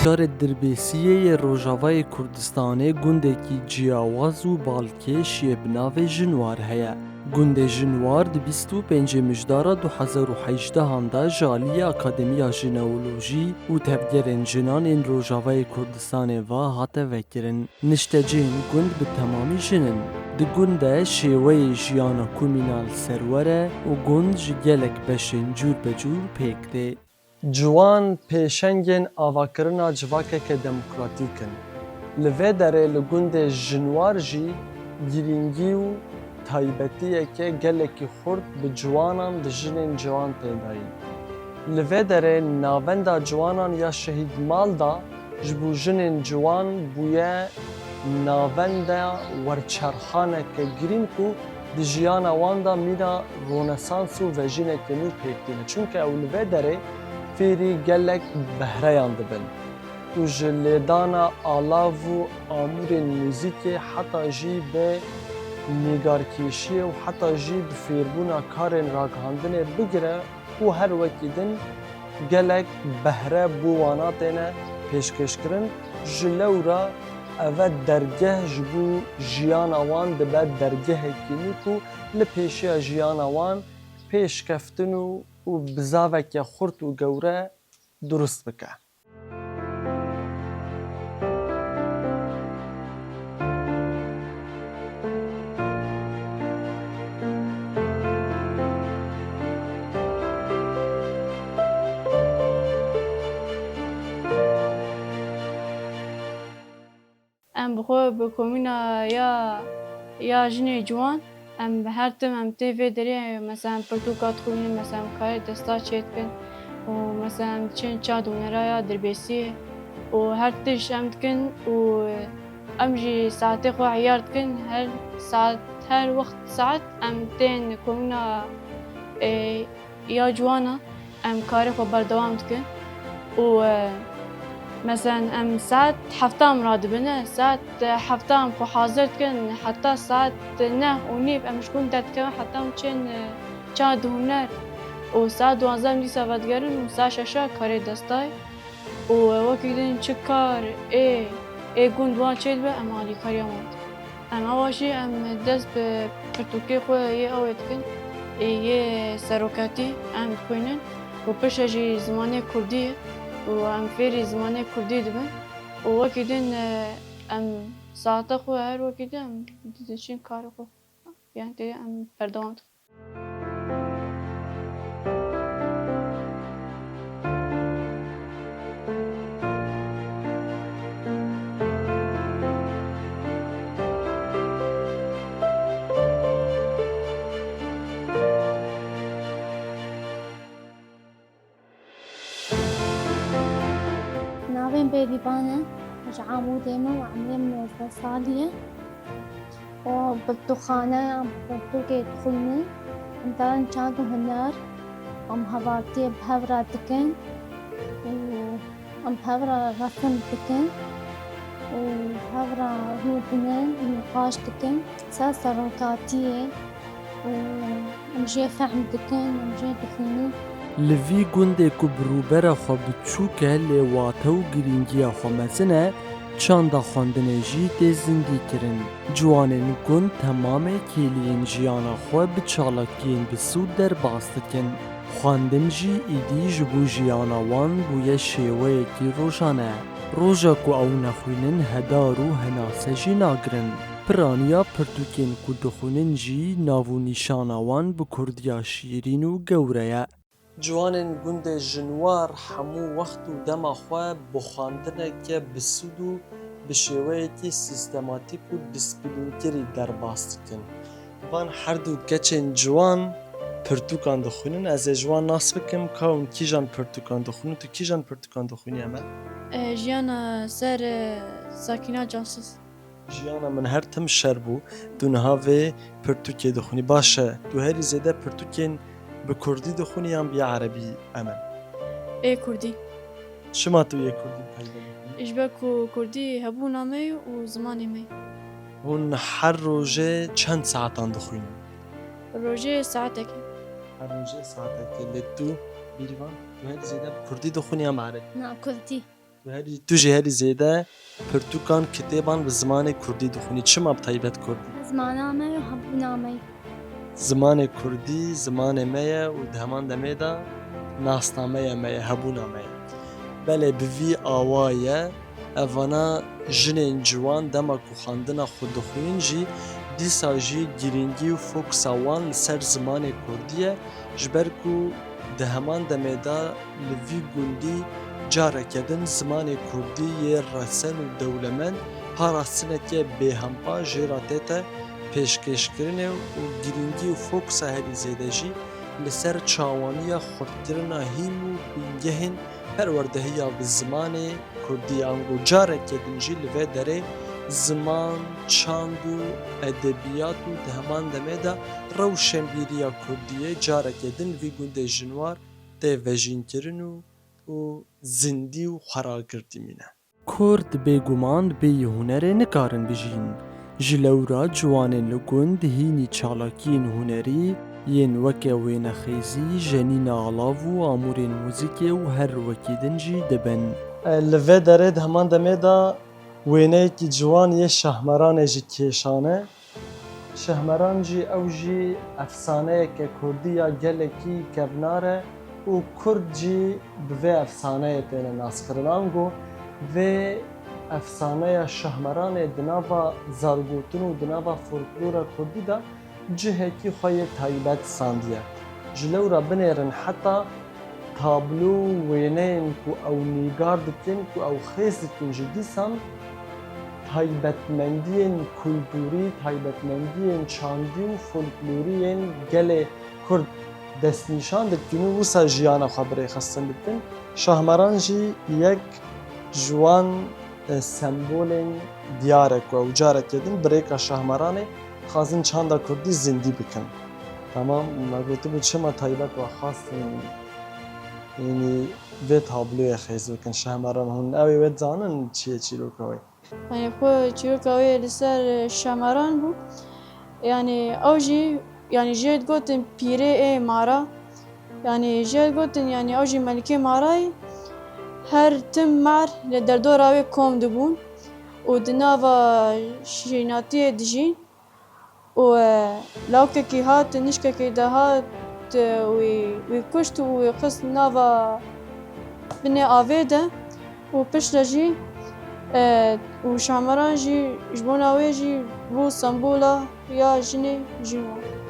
Şarê Dirbêsiyê Rojavayê Kurdistanê gundekî ciyawaz û balkêş yê bi navê Jinwar heye. Gundê Jinwar di 25 mijdara 2018 de ji aliyê Akademiya Jineolojî û Tevgerên Jinanên Rojavayê Kurdistanê ve hate vekirin. Niştecên gund bi temamî jin in. Di gund de şêweyê jiyana komînal serwere û gund ji gelek beşên cûrbecûr pêk tê. Ciwan pêşengên avakirina civakeke demokratîk in. Li vê derê li gundê Jinwar jî girîngî û taybetiyeke gelekî xurt bi ciwanan di jinên ciwan têdayî. Li vê derê navenda ciwanan ya şehîdmal da ji bo jinên ciwan bûye navenda werçerxaneke girîng û di jiyana wan da mîna ronesans û vejîneke nû pêk tîne. Çunke ew li vê derê fêrî gelek behreyan dibin û ji lêdana alav û amûrên mûzîkê heta jî bê nîgarkêşiyê û heta jî bi fêrbûna karên ragihandinê bigire û her wekî din gelek behre bû wana têne pêşkêşkirin. Ji lewra ev dergeh ji bo jiyana wan dibe dergehekî nû ku li pêşiya jiyana wan pêşkeftin û bizaveke xurt û gewre durust bike. Em bixwe bi komîna ya jinê ciwan em her tim em tê vê derê mesela pirtûka dixwînin, mesela em karê desta çê dikin û mesela em diçin çadûnera ya Dirbêsiyê û her tişt em dikin û em jî saetê xwe heyar dikin her saet her wext saet em tên komîna ya ciwana em karê xwe berdewam dikin û mesela em saet heftam radibine, saet heftam xwe hazir dikin heta saet 9:30 em ji gund derdikim heta em çên çadûner û saet 12 em dîsa vedigerin û saet 6 karê destayê û wekî din çi kar ê gund wan çê dibe em alîkariya wan dikin. Em ava jî em dest bi pirtûkê xwe yê ew ê dikin yê seroketî em dixwînin û piştre jî zimanê Kurdî ye û em fêrî zimanê Kurdî dibin û wekî din em saeta xwe her wekî din em diçin karê xwe yani tê em berdewam dikin. ناوين بيديبانة مش عموديمة وعمري 12 سالية وبالدخانة بلتوكي تخويني انتان كانتو هنار ام هبارتي بهورا دكن وام بهورا رسم دكن وبهورا هودنن ونقاش دكن ساسا روكاتية ومجي فهم دكن ومجي دخيني Li vî gundê ku bi rûbera xwe biçûk e lê wate û girîngiya xwe mezin e, çanda xwendinê jî tê zindî kirin. Ciwanên gund temamê kêliyên jiyana xwe bi çalakiyên bisûd derbas dikin. Xwendin jî êdî ji bo jiyana wan bûye şêweyekî rojane. Roja ku ew nexwînin hedar û henase jî nagirin. Piraniya pirtûkên ku dixwînin jî nav û nîşana wan bi kurdiya şîrîn û gewre ye. Ciwanên gundê Jinwar hemû wext û dema xwe bi xwandineke bisûd û bi şêweyekî sîstematîk û dîsîplînkirî derbas dikin. Van her du keçên ciwan pirtûkan dixwînin. Ez ê ji wan nas bikim ka hûn kîjan pirtûkan dixwînin. Tu kîjan pirtûkan dixwînî Emel? Jiyana ser Sakîna Cansız. Jiyana min her tim şer bû. Tu niha vê pirtûkê dixwînî. Baş e, tu herî zêde pirtûkên bi Kurdî dixwînî yan bi Erebî Emel? Kurdî. Çima tu yê Kurdî peyvê dixwînî? Ji ber ku Kurdî hebûna me û zimanê me. Hûn her rojê çend saetan dixwînin? Rojê saetekê. Her rojê saetekê. Lê tu bîrîvan tu herî zêde bi Kurdî dixwînî yan bi Erebî? نا كردي تو جی هری زیده پرتوکان کتابان به زمان کردی دخونی چما بتایبت کردی؟ زمانا ما وهبونا ما زمان کردی زمان میه و دهمان دمه دا ناسنامه میه هبونا میه بله بوی آوایه اوانا جنین جوان دما کو خواندنا خود دخوین جی دیسا جی گیرینگی و فوکسا وان لسر زمان کردیه جبر کو دهمان دمه دا لوی گوندی جاره کدن زمان کردی یه رسن و دولمن هاراسنه که به همپا جیراتیتا پیشکش کرنه و گرینگی و فوکسا هری زیده جی لسر چاوانی خودکرنا هیم و بینگهن پروردهی به زمان کردی انگو جاره کدن جی لوه داره زمان چاند و ادبیات و دهمان دمه دا روشنبیریا کردیه جاره کدن وی گونده جنوار ده وجین کرن و زندی و خراگردی مینه کرد بگومان بی هنر نکارن بجین جلورا جوانن لگند هینی چالاکین هنری ین وکه وین خیزی جنین آلاو و آمورین موزیکی و هر وکیدن جی دبن لوه داره دهمان دمه دا وینه کی جوان یه شهمران جی کشانه شهمران جی او جی افسانه که کردی یا گلکی کبناره و کرد جی به افسانه تینه ناس کرنانگو و افسانه شهمران دناوا زارگوتن و دناوا فولکلور کردی دا جهه کی خواه تایبت ساندیه جلو را بنیرن حتی تابلو وینین کو او نیگار دکن کو او خیز دکن جدی سان تایبتمندین کلتوری تایبتمندین چاندی و فولکلورین گل کرد دست نشان دکن و وسا جیانا خبره خستن دکن شهمران جی یک جوان سمبولین دیاره که او جاره کدن بریکا شهمرانه خازن چاندا کردی زندی بکن تمام مگوتی بود شما تایبت و خاص یعنی به تابلوی خیز بکن شهمران هون اوی وید زانن چیه چی رو کوی يعني خو تشيروكاوي لسر شمران بو يعني اوجي يعني جيت قوتن بيري اي مارا يعني جيت قوتن يعني اوجي ملكي ماراي هر تم مار لدردو راوي كوم دبون ودنافا شيناتي دجين و لوككي هات نشككي دهات وكشت وقص نافا بني آفيدا وبش لجي و شامران جی جبونا وی جی بو سمبولا یا جنی جنوار